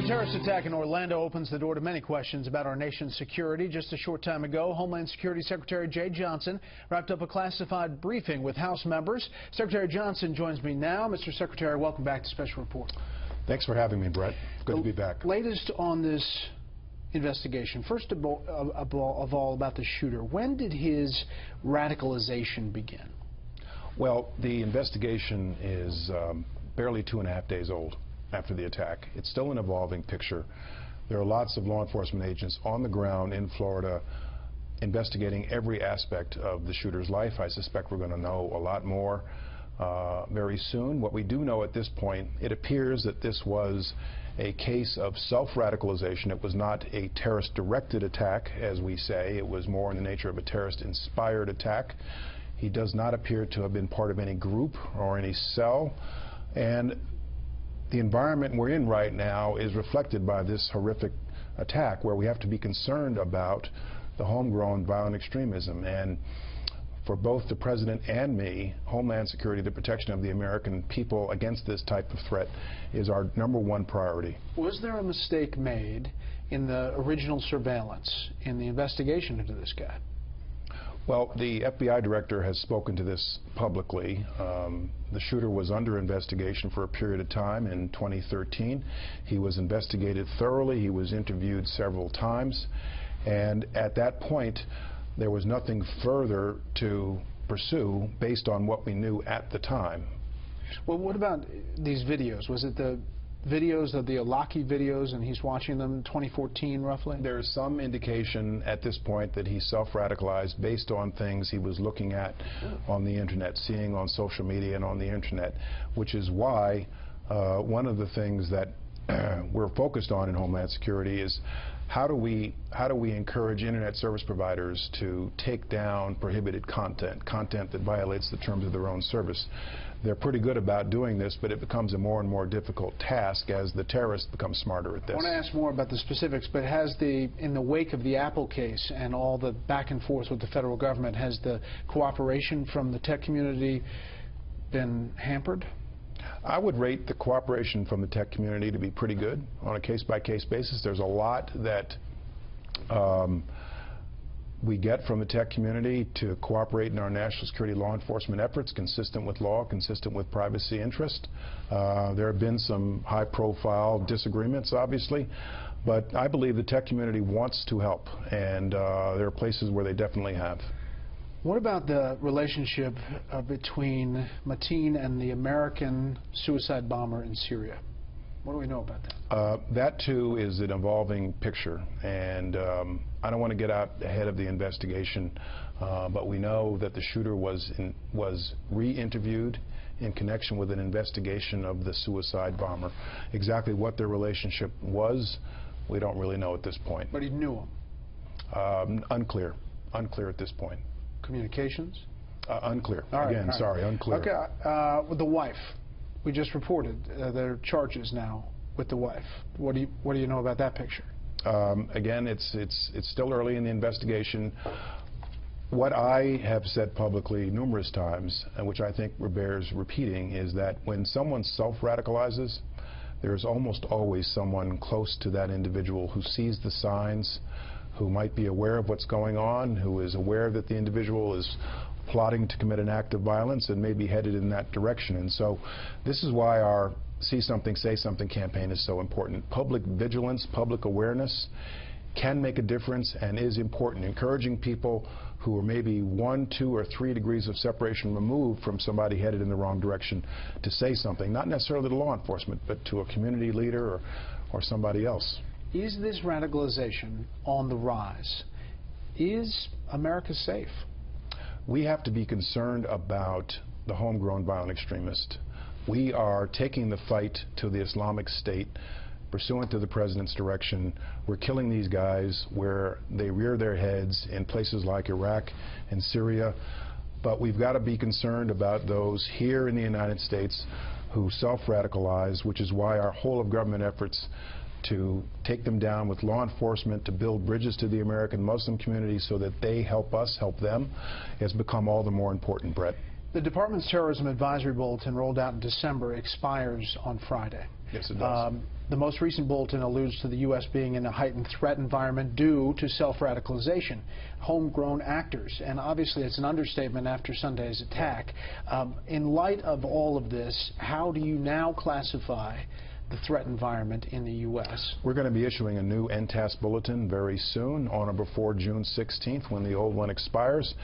The terrorist attack in Orlando opens the door to many questions about our nation's security. Just a short time ago, Homeland Security Secretary Jeh Johnson wrapped up a classified briefing with House members. Secretary Johnson joins me now. Mr. Secretary, welcome back to Special Report. Thanks for having me, Brett. Good to be back. Latest on this investigation. First of all, about the shooter. When did his radicalization begin? Well, the investigation is barely 2.5 days old after the attack. It's still an evolving picture. There are lots of law enforcement agents on the ground in Florida investigating every aspect of the shooter's life. I suspect we're going to know a lot more very soon. What we do know at this point, it appears that this was a case of self-radicalization. It was not a terrorist-directed attack, as we say. It was more in the nature of a terrorist-inspired attack. He does not appear to have been part of any group or any cell. And the environment we're in right now is reflected by this horrific attack, where we have to be concerned about the homegrown violent extremism. And for both the President and me, Homeland Security, the protection of the American people against this type of threat, is our #1 priority. Was there a mistake made in the original surveillance, in the investigation into this guy? Well, the FBI director has spoken to this publicly. The shooter was under investigation for a period of time in 2013. He was investigated thoroughly. He was interviewed several times. And at that point, there was nothing further to pursue based on what we knew at the time. Well, what about these videos? Was it the videos of the Alaki videos, and he's watching them 2014 roughly? There is some indication at this point that he self-radicalized based on things he was looking at on the internet, seeing on social media and on the internet, which is why one of the things that we're focused on in Homeland Security is how do we encourage internet service providers to take down prohibited content that violates the terms of their own service. They're pretty good about doing this, but it becomes a more and more difficult task as the terrorists become smarter at this. I want to ask more about the specifics, but in the wake of the Apple case and all the back and forth with the federal government, has the cooperation from the tech community been hampered? I would rate the cooperation from the tech community to be pretty good on a case-by-case basis. There's a lot that we get from the tech community to cooperate in our national security law enforcement efforts, consistent with law, consistent with privacy interest. There have been some high-profile disagreements, obviously, but I believe the tech community wants to help, and there are places where they definitely have. What about the relationship between Mateen and the American suicide bomber in Syria? What do we know about that? That, too, is an evolving picture, and I don't want to get out ahead of the investigation, but we know that the shooter was re-interviewed in connection with an investigation of the suicide bomber. Exactly what their relationship was, we don't really know at this point. But he knew him? Unclear. Unclear at this point. Communications? Unclear. All right, Again, all right. Sorry, unclear. Okay, with the wife, we just reported there are charges now with the wife. What do you know about that picture? Again, it's still early in the investigation. What I have said publicly numerous times, and which I think bears repeating, is that when someone self-radicalizes, there's almost always someone close to that individual who sees the signs, who might be aware of what's going on, who is aware that the individual is plotting to commit an act of violence and may be headed in that direction. And so this is why our See Something, Say Something campaign is so important. Public vigilance, public awareness can make a difference and is important. Encouraging people who are maybe 1, 2, or 3 degrees of separation removed from somebody headed in the wrong direction to say something, not necessarily to law enforcement, but to a community leader or somebody else. Is this radicalization on the rise? Is America safe? We have to be concerned about the homegrown violent extremist. We are taking the fight to the Islamic State pursuant to the President's direction. We're killing these guys where they rear their heads in places like Iraq and Syria. But we've got to be concerned about those here in the United States who self-radicalize, which is why our whole of government efforts to take them down with law enforcement, to build bridges to the American Muslim community so that they help us help them, has become all the more important, Brett. The Department's Terrorism Advisory Bulletin, rolled out in December, expires on Friday. Yes, it does. The most recent bulletin alludes to the U.S. being in a heightened threat environment due to self-radicalization, homegrown actors, and obviously it's an understatement after Sunday's attack. In light of all of this, how do you now classify the threat environment in the U.S.? We're going to be issuing a new NTAS bulletin very soon, on or before June 16th, when the old one expires.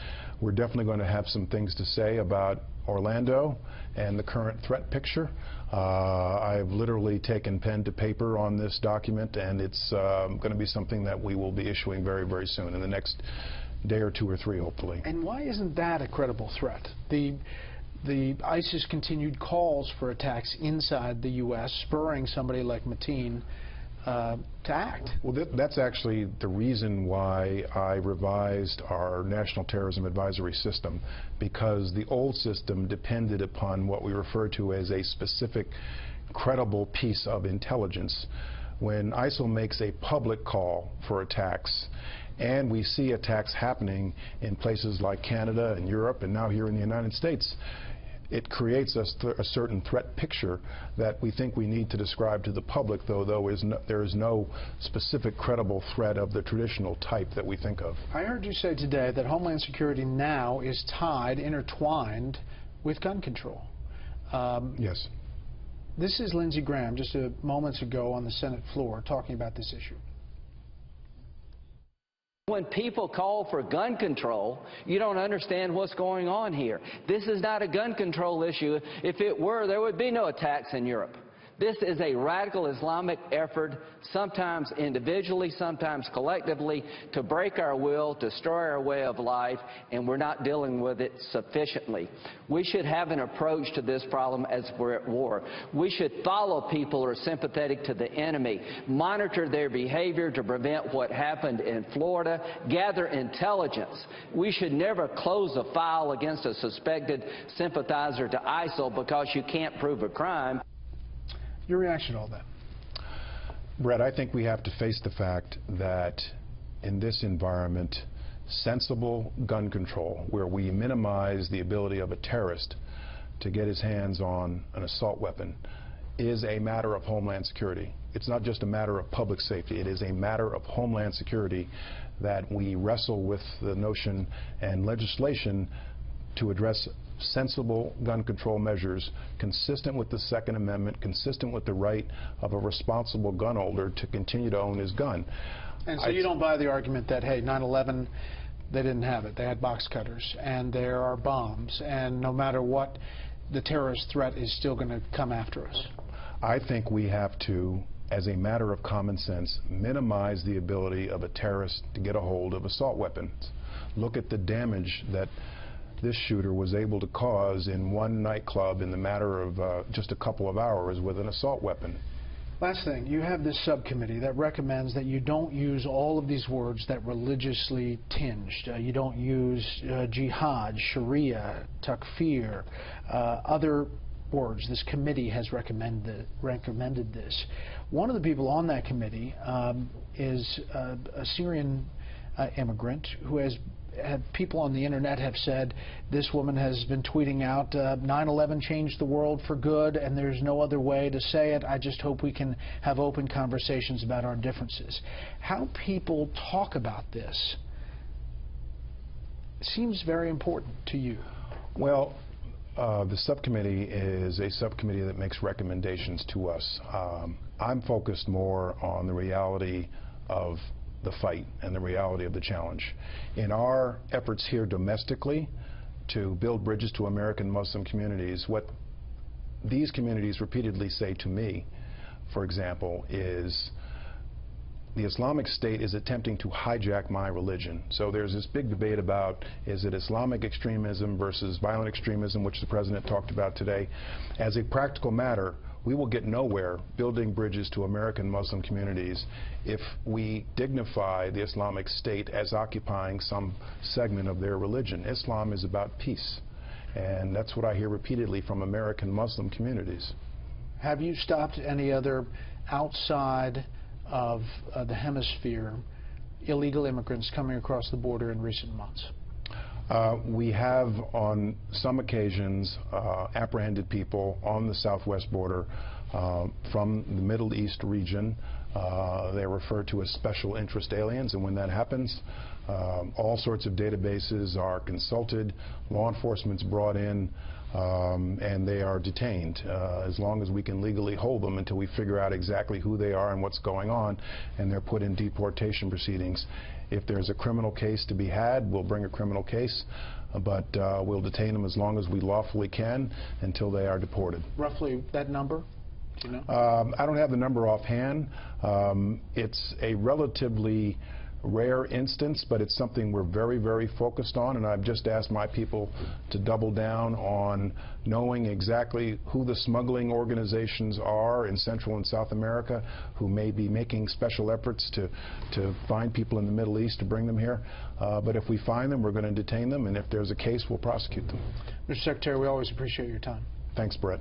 We're definitely going to have some things to say about Orlando and the current threat picture. I've literally taken pen to paper on this document, and it's going to be something that we will be issuing very, very soon, in the next day or two or three, hopefully. And why isn't that a credible threat? The ISIS continued calls for attacks inside the U.S., spurring somebody like Mateen to act. Well, that's actually the reason why I revised our National Terrorism Advisory System, because the old system depended upon what we refer to as a specific, credible piece of intelligence. When ISIL makes a public call for attacks, and we see attacks happening in places like Canada and Europe and now here in the United States, it creates a certain threat picture that we think we need to describe to the public, though there is no specific credible threat of the traditional type that we think of. I heard you say today that Homeland Security now is intertwined with gun control. Yes. This is Lindsey Graham just moments ago on the Senate floor talking about this issue. When people call for gun control, you don't understand what's going on here. This is not a gun control issue. If it were, there would be no attacks in Europe. This is a radical Islamic effort, sometimes individually, sometimes collectively, to break our will, destroy our way of life, and we're not dealing with it sufficiently. We should have an approach to this problem as we're at war. We should follow people who are sympathetic to the enemy, monitor their behavior to prevent what happened in Florida, gather intelligence. We should never close a file against a suspected sympathizer to ISIL because you can't prove a crime. Your reaction to all that? Brett, I think we have to face the fact that in this environment, sensible gun control, where we minimize the ability of a terrorist to get his hands on an assault weapon, is a matter of homeland security. It's not just a matter of public safety. It is a matter of homeland security that we wrestle with the notion and legislation to address sensible gun control measures consistent with the Second Amendment, consistent with the right of a responsible gun holder to continue to own his gun. And so you don't buy the argument that, hey, 9/11, they didn't have it. They had box cutters, and there are bombs, and no matter what, the terrorist threat is still going to come after us. I think we have to, as a matter of common sense, minimize the ability of a terrorist to get a hold of assault weapons. Look at the damage that this shooter was able to cause in one nightclub in the matter of just a couple of hours with an assault weapon. Last thing, you have this subcommittee that recommends that you don't use all of these words that religiously tinged. You don't use jihad, sharia, takfir, other words. This committee has recommended this. One of the people on that committee is a Syrian immigrant who has people on the internet have said this woman has been tweeting out 9/11 changed the world for good, and there's no other way to say it. I just hope we can have open conversations about our differences. How people talk about this seems very important to you. Well, the subcommittee is a subcommittee that makes recommendations to us. I'm focused more on the reality of the fight and the reality of the challenge. In our efforts here domestically to build bridges to American Muslim communities, what these communities repeatedly say to me, for example, is the Islamic State is attempting to hijack my religion. So there's this big debate about, is it Islamic extremism versus violent extremism, which the President talked about today. As a practical matter, we will get nowhere building bridges to American Muslim communities if we dignify the Islamic State as occupying some segment of their religion. Islam is about peace, and that's what I hear repeatedly from American Muslim communities. Have you stopped any other outside of the hemisphere illegal immigrants coming across the border in recent months? We have, on some occasions, apprehended people on the southwest border from the Middle East region. They're referred to as special interest aliens, and when that happens, all sorts of databases are consulted, law enforcement's brought in, and they are detained as long as we can legally hold them until we figure out exactly who they are and what's going on, and they're put in deportation proceedings. If there's a criminal case to be had, we'll bring a criminal case, but we'll detain them as long as we lawfully can until they are deported. Roughly that number? Do you know? I don't have the number offhand. It's a relatively rare instance, but it's something we're very, very focused on, and I've just asked my people to double down on knowing exactly who the smuggling organizations are in Central and South America who may be making special efforts to find people in the Middle East to bring them here. But if we find them, we're going to detain them, and if there's a case, we'll prosecute them. Mr. Secretary, we always appreciate your time. Thanks, Brett.